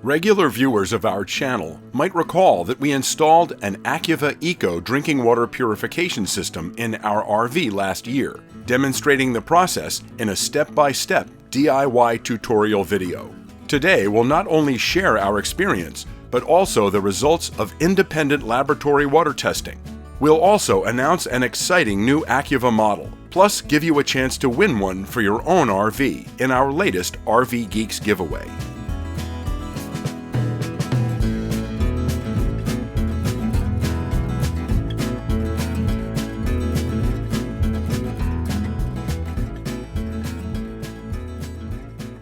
Regular viewers of our channel might recall that we installed an Acuva Eco drinking water purification system in our RV last year, demonstrating the process in a step-by-step DIY tutorial video. Today, we'll not only share our experience, but also the results of independent laboratory water testing. We'll also announce an exciting new Acuva model, plus give you a chance to win one for your own RV in our latest RVgeeks giveaway.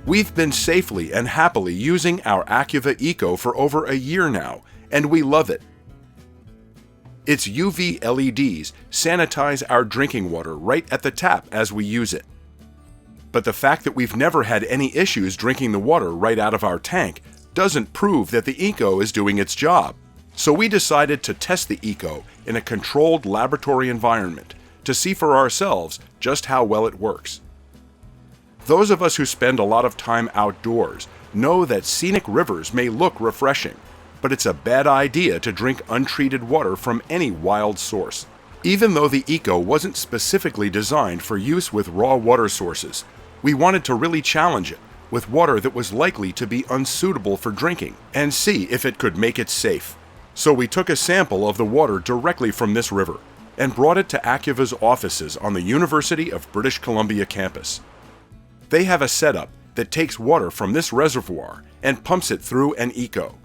We've been safely and happily using our Acuva Eco for over a year now, and we love it. Its UV LEDs sanitize our drinking water right at the tap as we use it. But the fact that we've never had any issues drinking the water right out of our tank doesn't prove that the Eco is doing its job. So we decided to test the Eco in a controlled laboratory environment to see for ourselves just how well it works. Those of us who spend a lot of time outdoors know that scenic rivers may look refreshing, but it's a bad idea to drink untreated water from any wild source. Even though the Eco wasn't specifically designed for use with raw water sources, we wanted to really challenge it with water that was likely to be unsuitable for drinking and see if it could make it safe. So we took a sample of the water directly from this river and brought it to Acuva's offices on the University of British Columbia campus. They have a setup that takes water from this reservoir and pumps it through an Eco.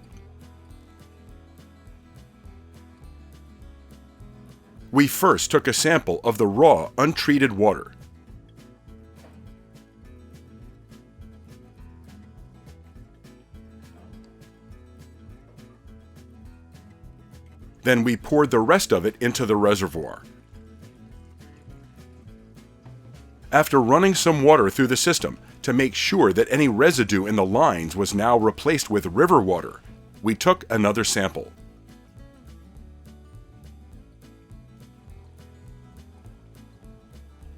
We first took a sample of the raw, untreated water. Then we poured the rest of it into the reservoir. After running some water through the system to make sure that any residue in the lines was now replaced with river water, we took another sample.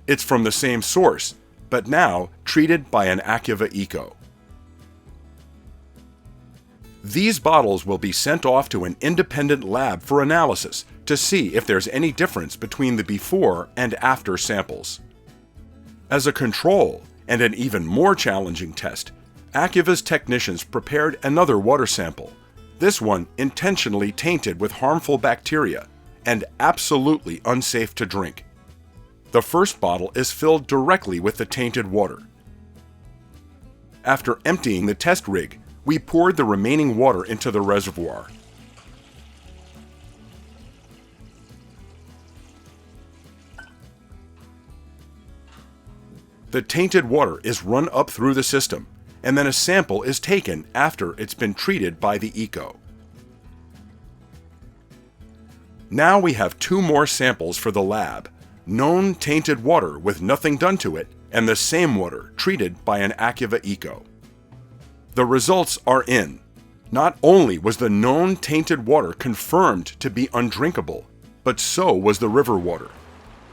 It's from the same source, but now treated by an Acuva Eco. These bottles will be sent off to an independent lab for analysis to see if there's any difference between the before and after samples. As a control, and an even more challenging test, Acuva's technicians prepared another water sample, this one intentionally tainted with harmful bacteria and absolutely unsafe to drink. The first bottle is filled directly with the tainted water. After emptying the test rig, we poured the remaining water into the reservoir. The tainted water is run up through the system, and then a sample is taken after it's been treated by the Eco. Now we have two more samples for the lab: known tainted water with nothing done to it, and the same water treated by an Acuva Eco. The results are in. Not only was the known tainted water confirmed to be undrinkable, but so was the river water.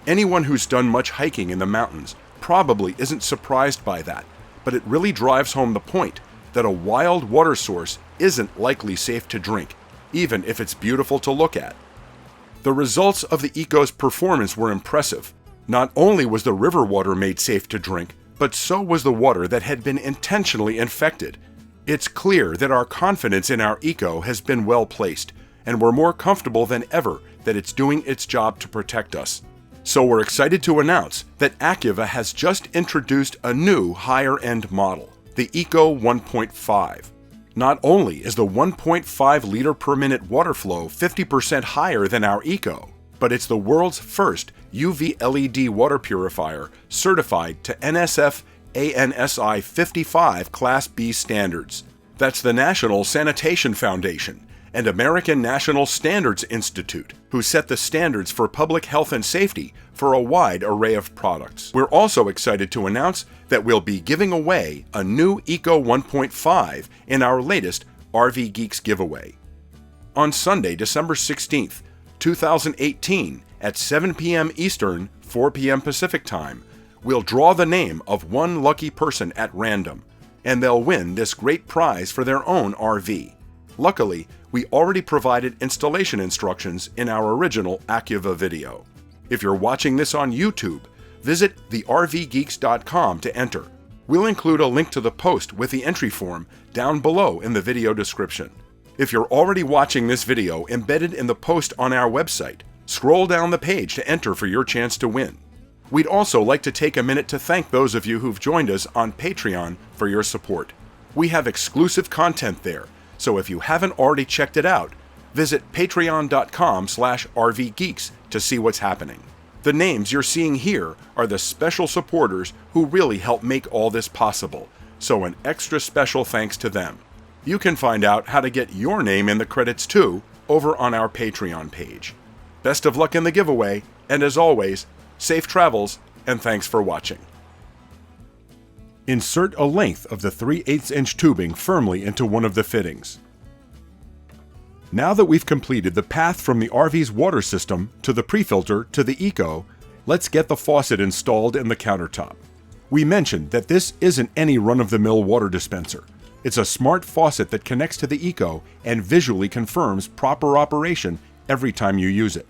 Anyone who's done much hiking in the mountains probably isn't surprised by that, but it really drives home the point that a wild water source isn't likely safe to drink, even if it's beautiful to look at. The results of the Eco's performance were impressive. Not only was the river water made safe to drink, but so was the water that had been intentionally infected. It's clear that our confidence in our Eco has been well placed, and we're more comfortable than ever that it's doing its job to protect us. So we're excited to announce that Acuva has just introduced a new higher-end model, the Eco 1.5. Not only is the 1.5 liter per minute water flow 50% higher than our Eco, but it's the world's first UV LED water purifier certified to NSF ANSI 55 Class B standards. That's the National Sanitation Foundation and American National Standards Institute, who set the standards for public health and safety for a wide array of products. We're also excited to announce that we'll be giving away a new Eco 1.5 in our latest RVgeeks giveaway. On Sunday, December 16th, 2018, at 7 p.m. Eastern, 4 p.m. Pacific Time, we'll draw the name of one lucky person at random, and they'll win this great prize for their own RV. Luckily, we already provided installation instructions in our original Acuva video. If you're watching this on YouTube, visit RVgeeks.com to enter. We'll include a link to the post with the entry form down below in the video description. If you're already watching this video embedded in the post on our website, scroll down the page to enter for your chance to win. We'd also like to take a minute to thank those of you who've joined us on Patreon for your support. We have exclusive content there, so if you haven't already checked it out, visit patreon.com/RVgeeks to see what's happening. The names you're seeing here are the special supporters who really help make all this possible, so an extra special thanks to them. You can find out how to get your name in the credits too over on our Patreon page. Best of luck in the giveaway, and as always, safe travels, and thanks for watching. Insert a length of the 3/8 inch tubing firmly into one of the fittings. Now that we've completed the path from the RV's water system to the pre-filter to the Eco, let's get the faucet installed in the countertop. We mentioned that this isn't any run-of-the-mill water dispenser. It's a smart faucet that connects to the Eco and visually confirms proper operation every time you use it.